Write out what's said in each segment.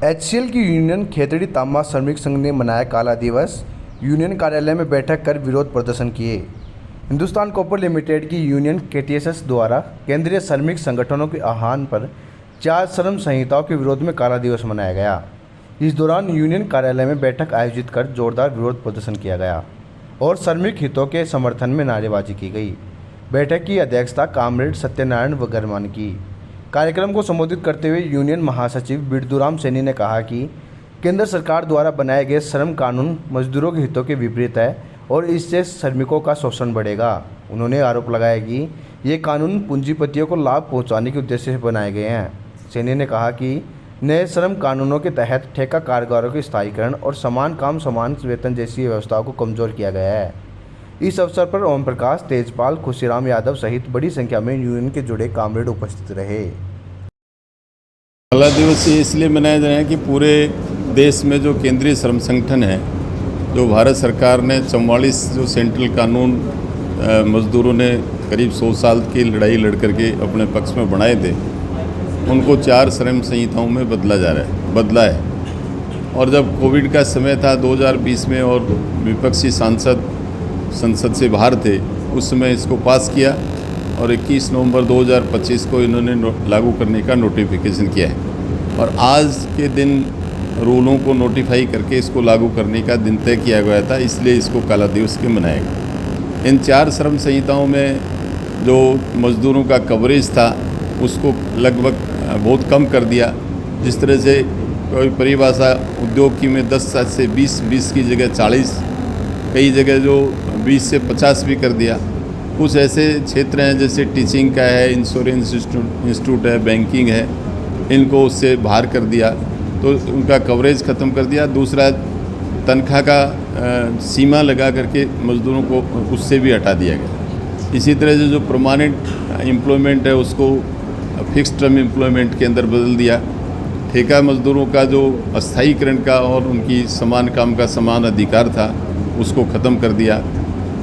HCL की union Khetri तांबा श्रमिक संघ ने मनाया काला दिवस। यूनियन कार्यालय में बैठक कर विरोध प्रदर्शन किए। हिंदुस्तान कॉपर लिमिटेड की यूनियन KTSS द्वारा केंद्रीय श्रमिक संगठनों के आह्वान पर 4 श्रम संहिताओं के विरोध में काला दिवस मनाया गया। इस दौरान यूनियन कार्यालय में बैठक आयोजित कर जोरदार विरोध प्रदर्शन किया गया और श्रमिक हितों के समर्थन में नारेबाजी की गई। बैठक की अध्यक्षता कामरेड सत्यनारायण वगरमा ने की। कार्यक्रम को संबोधित करते हुए यूनियन महासचिव बिरदूराम सैनी ने कहा कि केंद्र सरकार द्वारा बनाए गए श्रम कानून मजदूरों के हितों के विपरीत है और इससे श्रमिकों का शोषण बढ़ेगा। उन्होंने आरोप लगाया कि ये कानून पूंजीपतियों को लाभ पहुंचाने के उद्देश्य से बनाए गए हैं। सैनी ने कहा कि नए श्रम कानूनों के तहत ठेका कामगारों के स्थायीकरण और समान काम समान वेतन जैसी व्यवस्थाओं को कमजोर किया गया है। इस अवसर पर ओम प्रकाश, तेजपाल, खुशीराम यादव सहित बड़ी संख्या में यूनियन के जुड़े कामरेड उपस्थित रहे। काला दिवस इसलिए मनाया जा रहा है कि पूरे देश में जो केंद्रीय श्रम संगठन है, जो भारत सरकार ने 44 जो सेंट्रल कानून मजदूरों ने करीब 100 साल की लड़ाई लड़ करके अपने पक्ष में बनाए थे, उनको 4 श्रम संहिताओं में बदला है। और जब कोविड का समय था 2020 में और विपक्षी सांसद संसद से बाहर थे, उस समय इसको पास किया और 21 नवंबर 2025 को इन्होंने लागू करने का नोटिफिकेशन किया है और आज के दिन रूलों को नोटिफाई करके इसको लागू करने का दिन तय किया गया था, इसलिए इसको काला दिवस के मनाया गया। इन 4 श्रम संहिताओं में जो मजदूरों का कवरेज था उसको लगभग बहुत कम कर दिया। जिस तरह से कोई परिभाषा उद्योग की में 10 से 20 की जगह 40, कई जगह जो 20 से 50 भी कर दिया। कुछ ऐसे क्षेत्र हैं जैसे टीचिंग का है, इंश्योरेंस इंस्टीट्यूट है, बैंकिंग है, इनको उससे बाहर कर दिया, तो उनका कवरेज ख़त्म कर दिया। दूसरा, तनख्वाह का सीमा लगा करके मज़दूरों को उससे भी हटा दिया गया। इसी तरह से जो परमानेंट एम्प्लॉयमेंट है उसको फिक्स टर्म एम्प्लॉयमेंट के अंदर बदल दिया। ठेका मज़दूरों का जो अस्थायीकरण का और उनकी समान काम का समान अधिकार था उसको ख़त्म कर दिया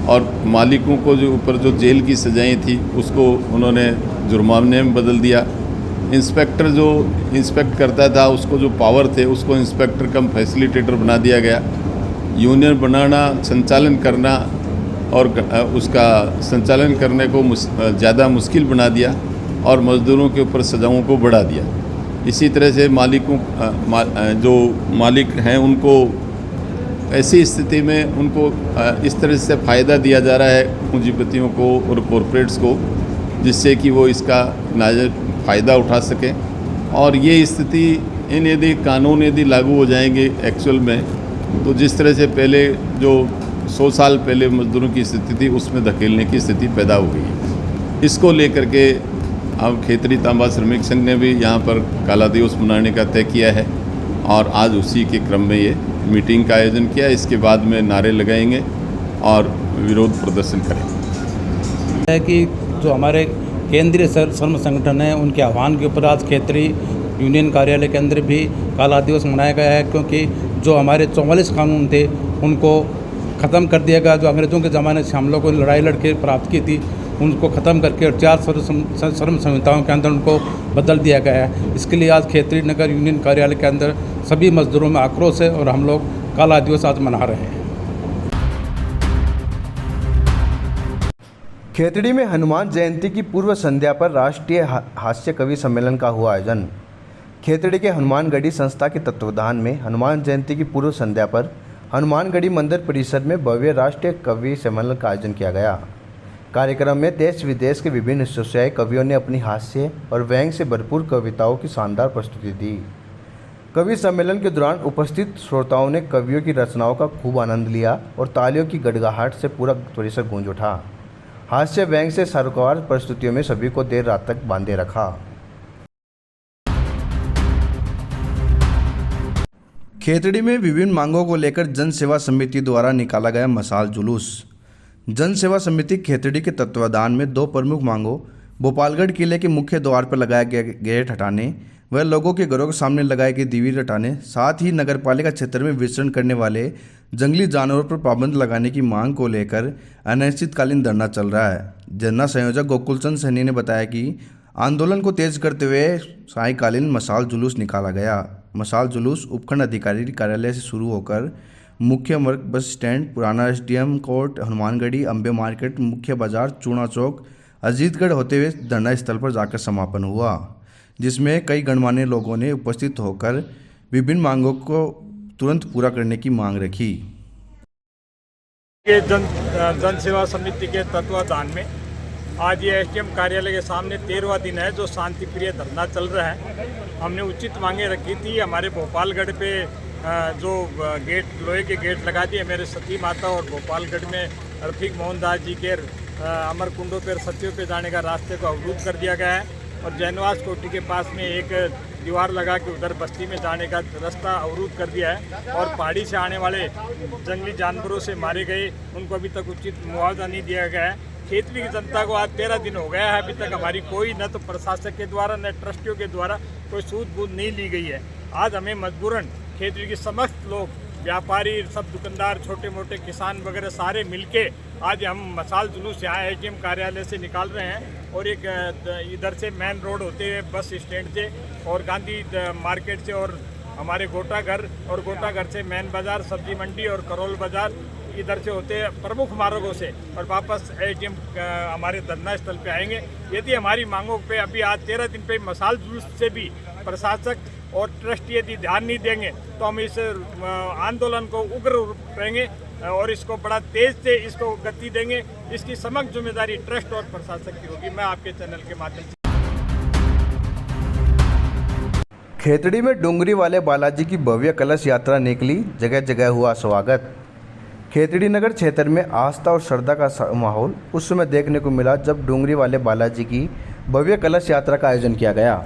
और मालिकों को जो ऊपर जो जेल की सज़ाएं थी उसको उन्होंने जुर्माने में बदल दिया। इंस्पेक्टर जो इंस्पेक्ट करता था उसको जो पावर थे उसको इंस्पेक्टर कम फैसिलिटेटर बना दिया गया। यूनियन बनाना, संचालन करना और उसका संचालन करने को ज़्यादा मुश्किल बना दिया और मज़दूरों के ऊपर सज़ाओं को बढ़ा दिया। इसी तरह से जो मालिक हैं उनको ऐसी स्थिति में उनको इस तरह से फ़ायदा दिया जा रहा है पूंजीपतियों को और कॉरपोरेट्स को, जिससे कि वो इसका नाजायज़ फ़ायदा उठा सकें। और ये स्थिति यदि कानून यदि लागू हो जाएंगे एक्चुअल में, तो जिस तरह से पहले जो 100 साल पहले मजदूरों की स्थिति थी उसमें धकेलने की स्थिति पैदा हो गई है। इसको लेकर के अब खेतड़ी तांबा श्रमिक संघ ने भी यहाँ पर काला दिवस मनाने का तय किया है और आज उसी के क्रम में ये मीटिंग का आयोजन किया। इसके बाद में नारे लगाएंगे और विरोध प्रदर्शन करेंगे। है कि जो हमारे केंद्रीय श्रम संगठन है उनके आह्वान के ऊपर आज खेतड़ी यूनियन कार्यालय के अंदर भी काला दिवस मनाया गया है, क्योंकि जो हमारे 44 कानून थे उनको ख़त्म कर दिया गया। जो अंग्रेज़ों के ज़माने से हम लोगों को लड़ाई लड़के प्राप्त की थी उनको ख़त्म करके और 4 श्रम संहिताओं के अंदर उनको बदल दिया गया है। इसके लिए आज खेतड़ी नगर यूनियन कार्यालय के अंदर सभी मजदूरों में आक्रोश है और हम लोग काला दिवस आज मना रहे हैं। खेतड़ी में हनुमान जयंती की पूर्व संध्या पर राष्ट्रीय हास्य कवि सम्मेलन का हुआ आयोजन। खेतड़ी के हनुमानगढ़ी संस्था के तत्वावधान में हनुमान जयंती की पूर्व संध्या पर हनुमानगढ़ी मंदिर परिसर में भव्य राष्ट्रीय कवि सम्मेलन का आयोजन किया गया। कार्यक्रम में देश विदेश के विभिन्न हिस्सों से आए कवियों ने अपनी हास्य और व्यंग से भरपूर कविताओं की शानदार प्रस्तुति दी। कवि सम्मेलन के दौरान उपस्थित श्रोताओं ने कवियों की रचनाओं का खूब आनंद लिया और तालियों की गड़गड़ाहट से पूरा परिसर गूंज उठा। हास्य व्यंग से शानदार प्रस्तुतियों में सभी को देर रात तक बांधे रखा। खेतड़ी में विभिन्न मांगों को लेकर जन सेवा समिति द्वारा निकाला गया मशाल जुलूस। जन सेवा समिति खेतड़ी के तत्वावधान में 2 प्रमुख मांगों भोपालगढ़ किले के मुख्य द्वार पर लगाए गए गेट हटाने व लोगों के घरों के सामने लगाए गए दीवार हटाने, साथ ही नगरपालिका क्षेत्र में विचरण करने वाले जंगली जानवरों पर पाबंद लगाने की मांग को लेकर अनिश्चितकालीन धरना चल रहा है। धरना संयोजक गोकुलचंद सैनी ने बताया कि आंदोलन को तेज करते हुए सायंकालीन मशाल जुलूस निकाला गया। मशाल जुलूस उपखंड अधिकारी कार्यालय से शुरू होकर मुख्य मार्ग, बस स्टैंड, पुराना SDM court, Hanumangarhi, Ambe market, मुख्य बाजार, चूना चौक, अजीतगढ़ होते हुए धरना स्थल पर जाकर समापन हुआ, जिसमें कई गणमान्य लोगों ने उपस्थित होकर विभिन्न मांगों को तुरंत पूरा करने की मांग रखी। जन सेवा समिति के तत्वाधान में आज ये एसडीएम कार्यालय के सामने 13वां दिन है जो शांति प्रिय धरना चल रहा है। हमने उचित मांगे रखी थी। हमारे भोपालगढ़ पे जो गेट, लोहे के गेट लगा दिए, मेरे सती माता और भोपालगढ़ में रफीक मोहन दास जी के अमर कुंडों पर सतियों पे जाने का रास्ते को अवरुद्ध कर दिया गया है और जैनवास कोठी के पास में एक दीवार लगा के उधर बस्ती में जाने का रास्ता अवरुद्ध कर दिया है और पहाड़ी से आने वाले जंगली जानवरों से मारे गए उनको अभी तक उचित मुआवजा नहीं दिया गया है। खेतली की जनता को आज 13 दिन हो गया है, अभी तक हमारी कोई न तो प्रशासक के द्वारा न ट्रस्टियों के द्वारा कोई सूद बूद नहीं ली गई है। आज हमें मजबूरन खेतली के समस्त लोग, व्यापारी, सब दुकानदार, छोटे मोटे किसान वगैरह सारे मिलके आज हम मशाल जुलूस यहाँ एसडीएम कार्यालय से निकाल रहे हैं और एक इधर से मेन रोड होते हुए बस स्टैंड से और गांधी मार्केट से और हमारे गोटाघर और गोटाघर से मेन बाज़ार, सब्जी मंडी और करोल बाज़ार इधर से होते प्रमुख मार्गों से और वापस एसडीएम हमारे धरना स्थल पे आएंगे। यदि हमारी मांगों पे अभी आज 13 दिन पे मशाल जुलूस से भी प्रशासक और ट्रस्ट यदि ध्यान नहीं देंगे तो हम इस आंदोलन को उग्र रूप देंगे और इसको बड़ा तेज से इसको गति देंगे। इसकी समग्र जिम्मेदारी ट्रस्ट और प्रशासक की होगी। मैं आपके चैनल के माध्यम से खेतड़ी में डूंगरी वाले बालाजी की भव्य कलश यात्रा निकली, जगह जगह हुआ स्वागत। खेतड़ी नगर क्षेत्र में आस्था और श्रद्धा का माहौल उस समय देखने को मिला जब डूंगरी वाले बालाजी की भव्य कलश यात्रा का आयोजन किया गया।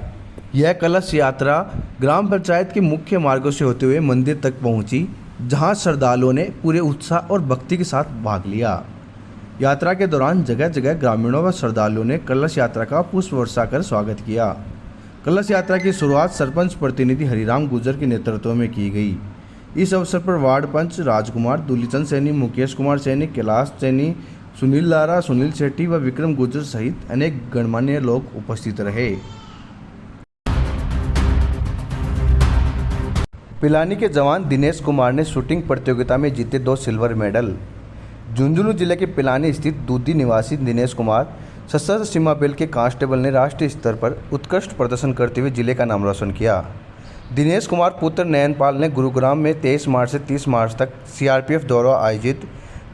यह कलश यात्रा ग्राम पंचायत के मुख्य मार्गों से होते हुए मंदिर तक पहुंची, जहां श्रद्धालुओं ने पूरे उत्साह और भक्ति के साथ भाग लिया। यात्रा के दौरान जगह जगह ग्रामीणों व श्रद्धालुओं ने कलश यात्रा का पुष्प वर्षा कर स्वागत किया। कलश यात्रा की शुरुआत सरपंच प्रतिनिधि हरिराम गुर्जर के नेतृत्व में की गई। इस अवसर पर वार्ड पंच राजकुमार, दूलीचंद सैनी, मुकेश कुमार सैनी, कैलाश सैनी, सुनील लारा, सुनील शेट्टी व विक्रम गुर्जर सहित अनेक गणमान्य लोग उपस्थित रहे। पिलानी के जवान दिनेश कुमार ने शूटिंग प्रतियोगिता में जीते 2 सिल्वर मेडल। झुंझुनू जिले के पिलानी स्थित दूधी निवासी दिनेश कुमार सशस्त्र सीमा बल के कांस्टेबल ने राष्ट्रीय स्तर पर उत्कृष्ट प्रदर्शन करते हुए जिले का नाम रोशन किया। दिनेश कुमार पुत्र नयनपाल ने गुरुग्राम में 23 मार्च से 30 मार्च तक सीआरपीएफ द्वारा आयोजित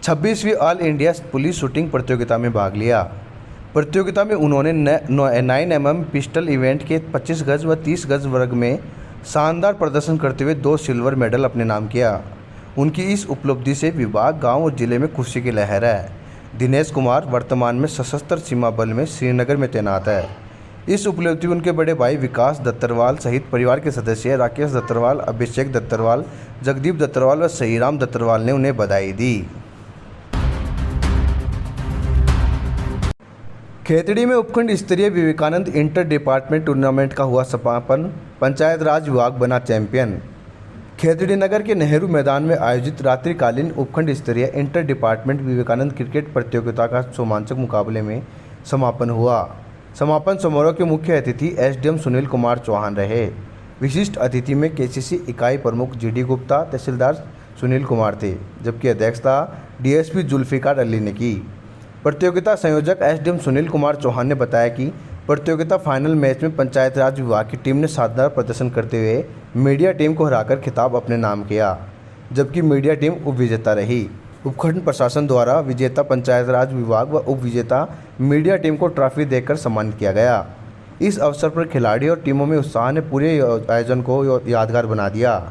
26वीं ऑल इंडिया पुलिस शूटिंग प्रतियोगिता में भाग लिया। प्रतियोगिता में उन्होंने 9mm पिस्टल इवेंट के 25 गज व 30 गज वर्ग में शानदार प्रदर्शन करते हुए 2 सिल्वर मेडल अपने नाम किया। उनकी इस उपलब्धि से विभाग, गांव और जिले में खुशी की लहर है। दिनेश कुमार वर्तमान में सशस्त्र सीमा बल में श्रीनगर में तैनात है। इस उपलब्धि उनके बड़े भाई विकास दत्तरवाल सहित परिवार के सदस्य राकेश दत्तरवाल, अभिषेक दत्तरवाल, जगदीप दत्तरवाल व सहीराम दत्तरवाल ने उन्हें बधाई दी। खेतड़ी में उपखंड स्तरीय विवेकानंद इंटर डिपार्टमेंट टूर्नामेंट का हुआ समापन, पंचायत राज विभाग बना चैंपियन। खेतड़ी नगर के नेहरू मैदान में आयोजित रात्रिकालीन उपखंड स्तरीय इंटर डिपार्टमेंट विवेकानंद क्रिकेट प्रतियोगिता का रोमांचक मुकाबले में समापन हुआ। समापन समारोह के मुख्य अतिथि एसडीएम सुनील कुमार चौहान रहे। विशिष्ट अतिथि में केसीसी इकाई प्रमुख जीडी गुप्ता, तहसीलदार सुनील कुमार थे, जबकि अध्यक्षता डीएसपी जुल्फिकार अली ने की। प्रतियोगिता संयोजक एसडीएम सुनील कुमार चौहान ने बताया कि प्रतियोगिता फाइनल मैच में पंचायत राज विभाग की टीम ने शानदार प्रदर्शन करते हुए मीडिया टीम को हराकर खिताब अपने नाम किया, जबकि मीडिया टीम उपविजेता रही। उपखंड प्रशासन द्वारा विजेता पंचायत राज विभाग व उपविजेता मीडिया टीम को ट्रॉफी देकर सम्मानित किया गया। इस अवसर पर खिलाड़ी और टीमों में उत्साह ने पूरे आयोजन को यादगार बना दिया।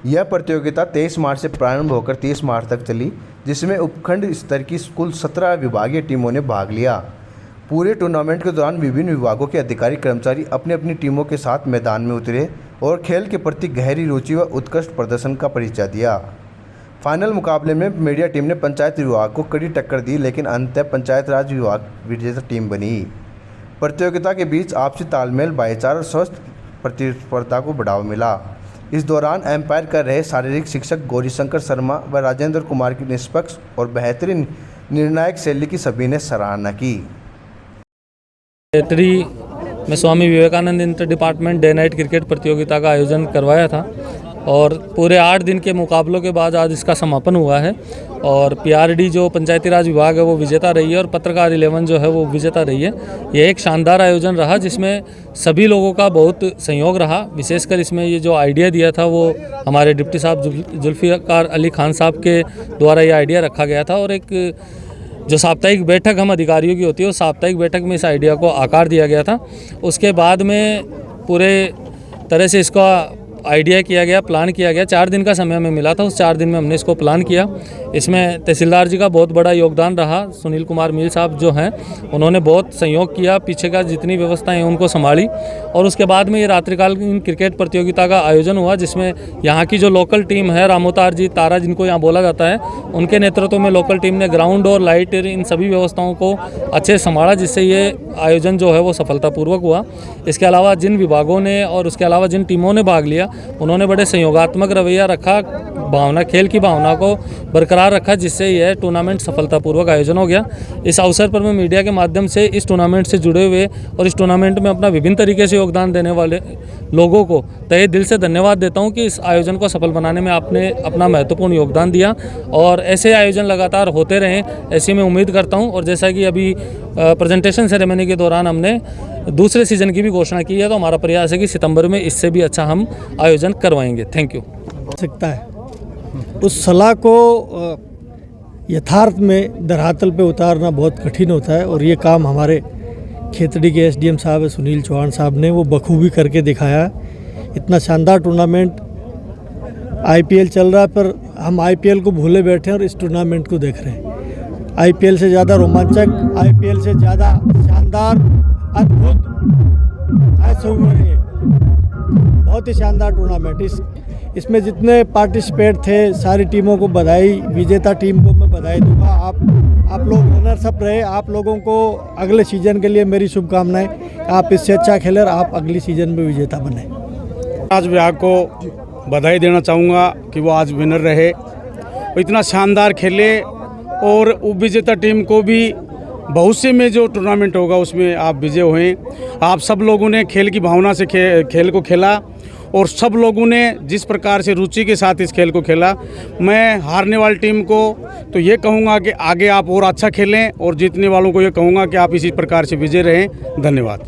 यह प्रतियोगिता 23 मार्च से प्रारंभ होकर 30 मार्च तक चली, जिसमें उपखंड स्तर की कुल 17 विभागीय टीमों ने भाग लिया। पूरे टूर्नामेंट के दौरान विभिन्न विभागों के अधिकारी कर्मचारी अपनी अपनी टीमों के साथ मैदान में उतरे और खेल के प्रति गहरी रुचि व उत्कृष्ट प्रदर्शन का परिचय दिया। फाइनल मुकाबले में मीडिया टीम ने पंचायत विभाग को कड़ी टक्कर दी, लेकिन अंततः पंचायत राज विभाग विजेता टीम बनी। प्रतियोगिता के बीच आपसी तालमेल, भाईचारा और स्वस्थ प्रतिस्पर्धा को बढ़ावा मिला। इस दौरान एम्पायर कर रहे शारीरिक शिक्षक गौरीशंकर शर्मा व राजेंद्र कुमार की निष्पक्ष और बेहतरीन निर्णायक शैली की सभी ने सराहना की। खेतड़ी में Swami Vivekananda inter department day night cricket प्रतियोगिता का आयोजन करवाया था और पूरे 8 दिन के मुकाबलों के बाद आज इसका समापन हुआ है। और पीआरडी जो पंचायती राज विभाग है वो विजेता रही है और पत्रकार 11 जो है वो विजेता रही है। ये एक शानदार आयोजन रहा जिसमें सभी लोगों का बहुत सहयोग रहा। विशेषकर इसमें ये जो आइडिया दिया था वो हमारे डिप्टी साहब जुल्फ़िकार अली खान साहब के द्वारा ये आइडिया रखा गया था। और एक जो साप्ताहिक बैठक हम अधिकारियों की होती है उस साप्ताहिक बैठक में इस आइडिया को आकार दिया गया था। उसके बाद में पूरे तरह से इसका आइडिया किया गया, प्लान किया गया। 4 दिन का समय हमें मिला था, उस 4 दिन में हमने इसको प्लान किया। इसमें तहसीलदार जी का बहुत बड़ा योगदान रहा। सुनील कुमार मील साहब जो हैं उन्होंने बहुत सहयोग किया, पीछे का जितनी व्यवस्थाएं हैं उनको संभाली। और उसके बाद में ये रात्रिकालीन क्रिकेट प्रतियोगिता का आयोजन हुआ जिसमें यहाँ की जो लोकल टीम है, रामोतार जी तारा जिनको यहाँ बोला जाता है, उनके नेतृत्व में लोकल टीम ने ग्राउंड और लाइट इन सभी व्यवस्थाओं को अच्छे से संभाला, जिससे ये आयोजन जो है वो सफलतापूर्वक हुआ। इसके अलावा जिन विभागों ने और उसके अलावा जिन टीमों ने भाग लिया उन्होंने बड़े संयोगात्मक रवैया रखा, भावना खेल की भावना को बरकरार रखा, जिससे यह टूर्नामेंट सफलतापूर्वक आयोजन हो गया। इस अवसर पर मैं मीडिया के माध्यम से इस टूर्नामेंट से जुड़े हुए और इस टूर्नामेंट में अपना विभिन्न तरीके से योगदान देने वाले लोगों को तहे दिल से धन्यवाद देता हूं कि इस आयोजन को सफल बनाने में आपने अपना महत्वपूर्ण योगदान दिया और ऐसे आयोजन लगातार होते रहें, ऐसी मैं उम्मीद करता हूं। और जैसा कि अभी प्रेजेंटेशन सेरेमनी के दौरान हमने दूसरे सीज़न की भी घोषणा की है, तो हमारा प्रयास है कि सितंबर में इससे भी अच्छा हम आयोजन करवाएंगे। Thank you. सकता है उस सलाह को यथार्थ में धरातल पे उतारना बहुत कठिन होता है और ये काम हमारे खेतड़ी के एसडीएम साहब है सुनील चौहान साहब ने वो बखूबी करके दिखाया। इतना शानदार टूर्नामेंट आईपीएल चल रहा है पर हम आईपीएल को भूले बैठे हैं और इस टूर्नामेंट को देख रहे हैं। आईपीएल से ज़्यादा रोमांचक, आईपीएल से ज़्यादा शानदार, अद्भुत ऐसे हुए ये बहुत ही शानदार टूर्नामेंट। इसमें जितने पार्टिसिपेट थे सारी टीमों को बधाई, विजेता टीम को मैं बधाई दूंगा। आप लोग रनर्स अप रहे, आप लोगों को अगले सीजन के लिए मेरी शुभकामनाएं। आप इससे अच्छा खेलें और आप अगली सीजन में विजेता बने। आज विभाग को बधाई देना चाहूँगा कि वो आज विनर रहे, वो इतना शानदार खेले और उप विजेता टीम को भी भविष्य में जो टूर्नामेंट होगा उसमें आप विजय हुए। आप सब लोगों ने खेल की भावना से खेल को खेला और सब लोगों ने जिस प्रकार से रुचि के साथ इस खेल को खेला। मैं हारने वाली टीम को तो ये कहूँगा कि आगे आप और अच्छा खेलें और जीतने वालों को ये कहूँगा कि आप इसी प्रकार से विजय रहें। धन्यवाद।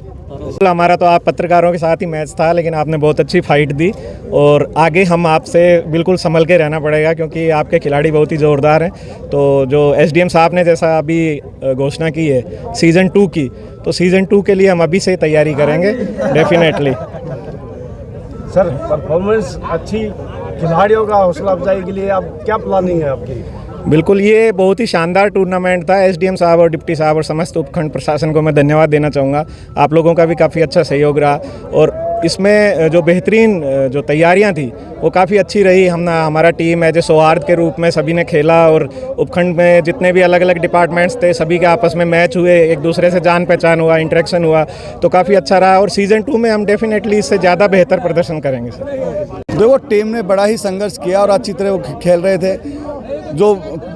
हमारा तो आप पत्रकारों के साथ ही मैच था, लेकिन आपने बहुत अच्छी फाइट दी और आगे हम आपसे बिल्कुल संभल के रहना पड़ेगा क्योंकि आपके खिलाड़ी बहुत ही ज़ोरदार हैं। तो जो एसडीएम साहब ने जैसा अभी घोषणा की है सीज़न 2 की, तो सीज़न 2 के लिए हम अभी से तैयारी करेंगे डेफिनेटली। सर परफॉर्मेंस अच्छी, खिलाड़ियों का हौसला अफजाई के लिए आप क्या प्लानिंग है आपकी? बिल्कुल, ये बहुत ही शानदार टूर्नामेंट था। एसडीएम साहब और डिप्टी साहब और समस्त उपखंड प्रशासन को मैं धन्यवाद देना चाहूँगा। आप लोगों का भी काफ़ी अच्छा सहयोग रहा और इसमें जो बेहतरीन जो तैयारियां थी वो काफ़ी अच्छी रही। हमारा टीम एज ए सौहार्द के रूप में सभी ने खेला और उपखंड में जितने भी अलग अलग डिपार्टमेंट्स थे सभी के आपस में मैच हुए, एक दूसरे से जान पहचान हुआ, इंटरेक्शन हुआ, तो काफ़ी अच्छा रहा। और सीज़न 2 में हम डेफिनेटली इससे ज़्यादा बेहतर प्रदर्शन करेंगे। सर देखो, टीम ने बड़ा ही संघर्ष किया और अच्छी तरह वो खेल रहे थे। जो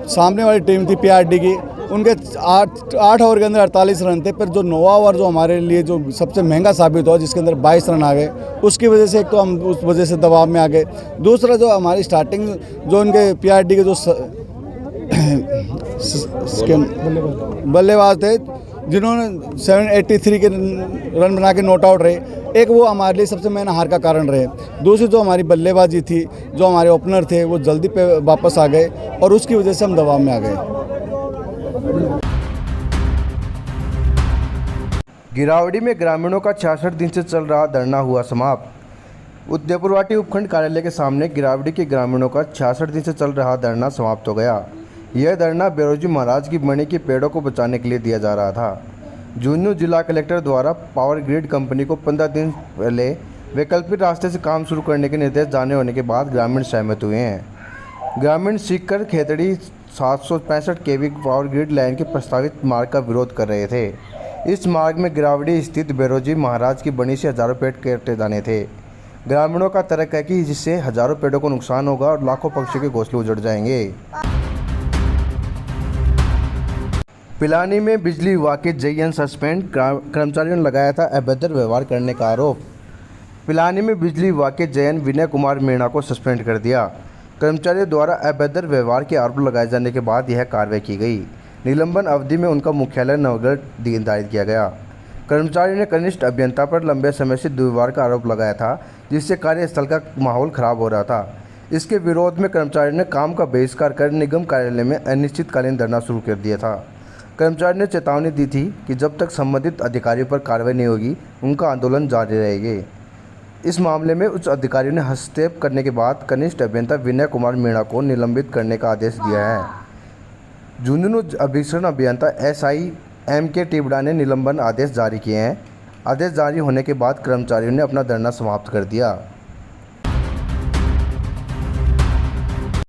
सामने वाली टीम थी पीआरडी की, उनके 8 ओवर के अंदर 48 रन थे, पर जो 9वां ओवर जो हमारे लिए जो सबसे महंगा साबित हुआ जिसके अंदर 22 रन आ गए, उसकी वजह से एक तो हम उस वजह से दबाव में आ गए। दूसरा जो हमारी स्टार्टिंग जो उनके पीआरडी के जो बल्लेबाज थे जिन्होंने 783 के रन बना के नॉट आउट रहे, एक वो हमारे लिए सबसे मेन हार का कारण रहे। दूसरी जो हमारी बल्लेबाजी थी, जो हमारे ओपनर थे वो जल्दी पे वापस आ गए और उसकी वजह से हम दबाव में आ गए। गिरावड़ी में ग्रामीणों का 66 दिन से चल रहा धरना हुआ समाप्त। उदयपुरवाटी उपखंड कार्यालय के सामने गिरावड़ी के ग्रामीणों का 66 दिन से चल रहा धरना समाप्त हो गया। यह धरना बेरोजी महाराज की बनी के पेड़ों को बचाने के लिए दिया जा रहा था। झुंझुनू जिला कलेक्टर द्वारा पावर ग्रिड कंपनी को 15 दिन पहले वैकल्पिक रास्ते से काम शुरू करने के निर्देश जारी होने के बाद ग्रामीण सहमत हुए हैं। ग्रामीण सीकर खेतड़ी 765 केवी पावर ग्रिड लाइन के प्रस्तावित मार्ग का विरोध कर रहे थे। इस मार्ग में गिरावड़ी स्थित बेरोजी महाराज की बनी से हजारों पेड़ काटे जाने थे। ग्रामीणों का तर्क है कि जिससे हजारों पेड़ों को नुकसान होगा और लाखों पक्षियों के घोंसले उजड़ जाएंगे। पिलानी में बिजली विभाग के जेईएन सस्पेंड, कर्मचारियों ने लगाया था अभद्र व्यवहार करने का आरोप। पिलानी में बिजली विभाग के जेईएन विनय कुमार मीणा को सस्पेंड कर दिया। कर्मचारियों द्वारा अभद्र व्यवहार के आरोप लगाए जाने के बाद यह कार्रवाई की गई। निलंबन अवधि में उनका मुख्यालय नवगढ़ निर्धारित किया गया। कर्मचारियों ने कनिष्ठ अभियंता पर लंबे समय से दुर्व्यवहार का आरोप लगाया था, जिससे कार्यस्थल का माहौल खराब हो रहा था। इसके विरोध में कर्मचारियों ने काम का बहिष्कार कर निगम कार्यालय में अनिश्चितकालीन धरना शुरू कर दिया था। कर्मचारियों ने चेतावनी दी थी कि जब तक संबंधित अधिकारियों पर कार्रवाई नहीं होगी, उनका आंदोलन जारी रहेगा। इस मामले में उच्च अधिकारियों ने हस्तक्षेप करने के बाद कनिष्ठ अभियंता विनय कुमार मीणा को निलंबित करने का आदेश दिया है। झुंझुनू अभिक्षण अभियंता SI MK टिबड़ा ने निलंबन आदेश जारी किए हैं। आदेश जारी होने के बाद कर्मचारियों ने अपना धरना समाप्त कर दिया।